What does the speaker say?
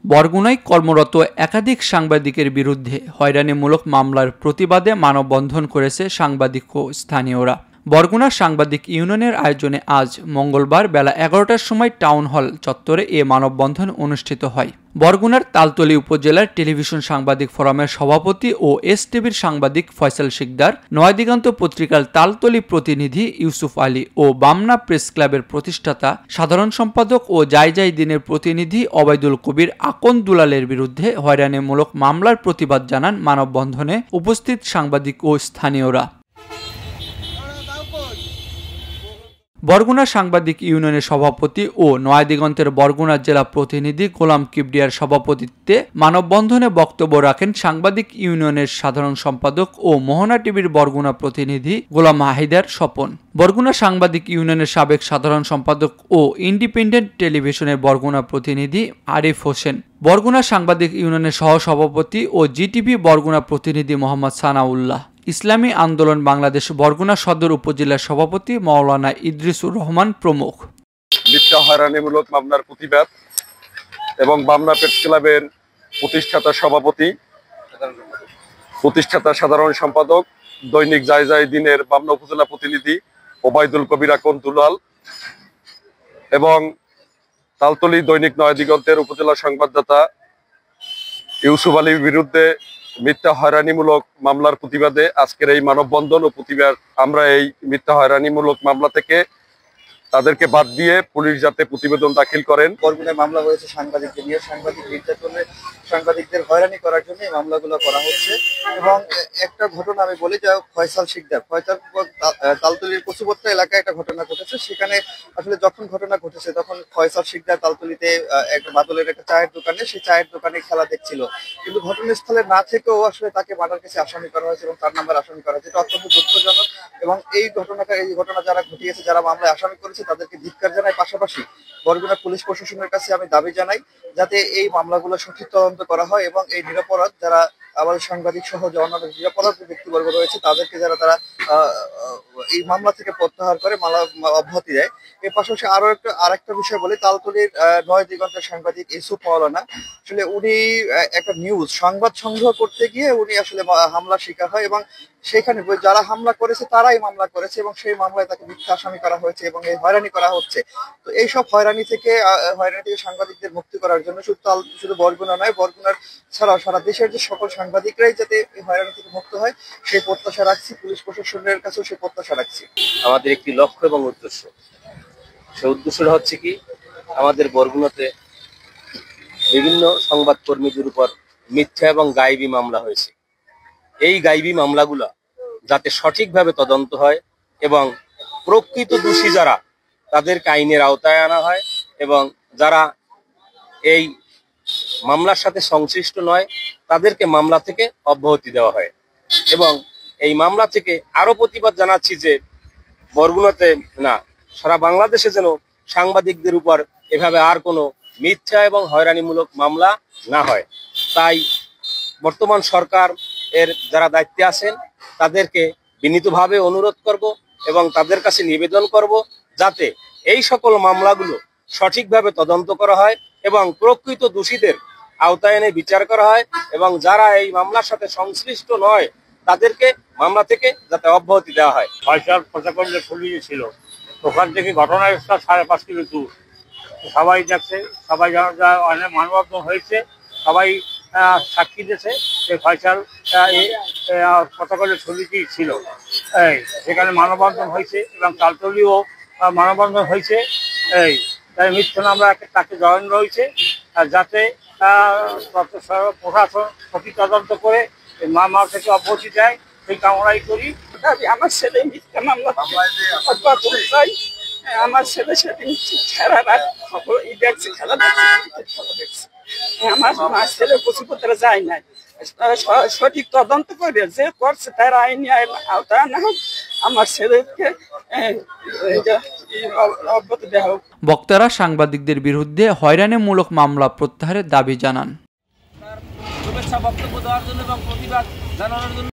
বরগুনায় কর্মরত একাধিক সাংবাদিকের বিরুদ্ধে হয়রানিমূলক মামলার প্রতিবাদে মানববন্ধন করেছে সাংবাদিক ও স্থানীয়রা। বরগুনা সাংবাদিক ইউনিয়নের আয়োজনে আজ মঙ্গলবার বেলা ১১টার সময় টাউন হল চত্বরে এ মানববন্ধন অনুষ্ঠিত হয়। বরগুনার তালতলী উপজেলার টেলিভিশন সাংবাদিক ফোরামের সভাপতি ও এসটিভির সাংবাদিক ফয়সাল শিকদার, নয়াদিগন্ত পত্রিকার তালতলী প্রতিনিধি ইউসুফ আলী ও বামনা প্রেস ক্লাবের প্রতিষ্ঠাতা সাধারণ সম্পাদক ও জায়জাই দিনের প্রতিনিধি ওবায়দুল কবির আকন দুলালের বিরুদ্ধে হয়রানিমূলক মামলার প্রতিবাদ জানান মানববন্ধনে উপস্থিত সাংবাদিক ও স্থানীয়রা। বরগুনা সাংবাদিক ইউনিয়নের সভাপতি ও নয়াদিগন্তের বরগুনা জেলা প্রতিনিধি গোলাম কিবরিয়ার সভাপতিত্বে মানববন্ধনে বক্তব্য রাখেন সাংবাদিক ইউনিয়নের সাধারণ সম্পাদক ও মোহনা টিভির বরগুনা প্রতিনিধি গোলাম হায়দার স্বপন, বরগুনা সাংবাদিক ইউনিয়নের সাবেক সাধারণ সম্পাদক ও ইন্ডিপেন্ডেন্ট টেলিভিশনের বরগুনা প্রতিনিধি আরিফ হোসেন, বরগুনা সাংবাদিক ইউনিয়নের সহসভাপতি ও জিটিভি বরগুনা প্রতিনিধি মোহাম্মদ সানাউল্লাহ, ইসলামী আন্দোলন বাংলাদেশ বরগুনা সদর উপজেলার সভাপতি মাওলানা ইদ্রিসুর রহমান প্রমুখ। মিথ্যা হয়রানিমূলক মামলার প্রতিবাদ এবং বামনা প্রেস ক্লাবের প্রতিষ্ঠাতা সাধারণ সম্পাদক দৈনিক জায়জাই দিনের বামনা উপজেলা প্রতিনিধি ওবায়দুল কবির আকন দুলাল এবং তালতলী দৈনিক নয়াদিগন্তের উপজেলা সংবাদদাতা ইউসুফ আলীর বিরুদ্ধে মিথ্যা হয়রানিমূলক মামলার প্রতিবাদে আজকের এই মানববন্ধন ও প্রতিবাদ। আমরা এই মিথ্যা হয়রানিমূলক মামলা থেকে তাদেরকে বাদ দিয়ে পুলিশ যাতে প্রতিবেদন দাখিল করেন। বরগুনায় মামলা হয়েছে সাংবাদিকদের নিয়ে, সাংবাদিক নির্যাতনে সাংবাদিকদের হয়রানি করার জন্য এই মামলাগুলো করা হচ্ছে। এবং একটা ঘটনা আমি বলি, যে ফয়সাল শিকদার তালতলীর কচুপত্রা এলাকায় একটা ঘটনা ঘটেছে। সেখানে আসলে যখন ঘটনা ঘটেছে তখন ফয়সাল শিকদার তালতলীতে একটা বাদলের একটা চায়ের দোকানে, সেই চায়ের দোকানে খেলা দেখছিল, কিন্তু ঘটনাস্থলে না থেকেও আসলে তাকে মার্ডার কেসে আসামি করা হয়েছে এবং তার নাম্বার আসামি করা হয়েছে। এটা অত্যন্ত দুঃখজনক এবং এই ঘটনা যারা ঘটিয়েছে, যারা মামলায় আসামি করেছে তাদেরকে ধিক্কার জানাই। পাশাপাশি বরগুনা পুলিশ প্রশাসনের কাছে আমি দাবি জানাই যাতে এই মামলাগুলো সঠিক তদন্ত করা হয় এবং এই নিরপরাধ যারা আমাদের সাংবাদিক সহ যে অন্যান্য নিরপরাধ ব্যক্তিবর্গ রয়েছে তাদেরকে তারা এই মামলা থেকে প্রত্যাহার করে মামলা অব্যাহতি দেয়। এর পাশাপাশি আরেকটা বিষয় বলি, তালতলীর নয়াদিগন্তের সাংবাদিক ইউসুফ মাওলানা, আসলে উনি একটা সংবাদ সংগ্রহ করতে গিয়ে উনি আসলে হামলার শিকার হয় এবং সেখানে যারা হামলা করেছে তারাই মামলা করেছে এবং সেই মামলায় তাকে মিথ্যা আসামি করা হয়েছে এবং এই হয়রানি করা হচ্ছে। তো এইসব হয়রানি থেকে সাংবাদিকদের মুক্তি করার জন্য শুধু বরগুনা নয়, বরগুনার ছাড়াও সারা দেশের যে সকল সাংবাদিকরাই যাতে এই হয়রানি থেকে মুক্ত হয় সেই প্রত্যাশা রাখছি। পুলিশ প্রশাসনের কাছেও সেই প্রত্যাশা রাখছি। আমাদের একটি লক্ষ্য এবং উদ্দেশ্য, সেই উদ্দেশ্যটা হচ্ছে কি, আমাদের বরগুনাতে বিভিন্ন সংবাদ কর্মীদের উপর মিথ্যা এবং গায়েবী মামলা হয়েছে। এই গায়েবী মামলাগুলা যাতে সঠিকভাবে তদন্ত হয় এবং প্রকৃত দোষী যারা তাদেরকে আইনের আওতায় আনা হয় এবং যারা এই মামলার সাথে সংশ্লিষ্ট নয় তাদেরকে মামলা থেকে অব্যাহতি দেওয়া হয়। এবং এই মামলা থেকে আরো প্রতিবাদ জানাচ্ছি যে বরগুনাতে না, সারা বাংলাদেশে যেন সাংবাদিকদের উপর এভাবে আর কোনো মিথ্যা এবং হয়রানিমূলক মামলা না হয়। তাই বর্তমান সরকার এর যারা দায়িত্বে আছেন তাদেরকে বিনীতভাবে অনুরোধ করব এবং তাদের কাছে নিবেদন করব যাতে এই সকল মামলাগুলো সঠিকভাবে তদন্ত করা হয় এবং প্রকৃত দোষীদের আওতায় এনে বিচার করা হয় এবং যারা এই মামলার সাথে সংশ্লিষ্ট নয় তাদেরকে মামলা থেকে যাতে অব্যাহতি দেওয়া হয়। ফয়সাল প্রশাসনের পুলিশ ছিল, ওখান থেকে ঘটনাস্থল 5.5 কিলো দূর। সবাই দেখছে, সবাই অনেক মানববন্ধন হয়েছে, সবাই সাক্ষী দিয়েছে যে ফয়সাল প্রশাসনের সমিতি ছিল। সেখানে মানববন্ধন হয়েছে এবং তালতলীও মানববন্ধন হয়েছে। তাই মিথ্যা আমরা তাকে জয়েন রয়েছে যাতে প্রশাসন সঠিক তদন্ত করে মামলা থেকে অব্যাহতি দেয়, সেই কামনাই করি। আমার ছেলে মিথ্যা মামলা চাই, আমার ছেলে সেদিন সারা রাত খবর দেখছে, খেলা দেখছে। আমার ছেলে কচুপত্রা যায় নাই, সঠিক তদন্ত করে যে করছে তার আইনি আওতায় আনা হোক, আমার ছেলেকে অব্যাহতি দেওয়া হোক। বক্তারা সাংবাদিকদের বিরুদ্ধে হয়রানিমূলক মামলা প্রত্যাহারের দাবি জানান। শুভেচ্ছা বক্তব্য দেওয়ার জন্য এবং প্রতিবাদ জানানোর জন্য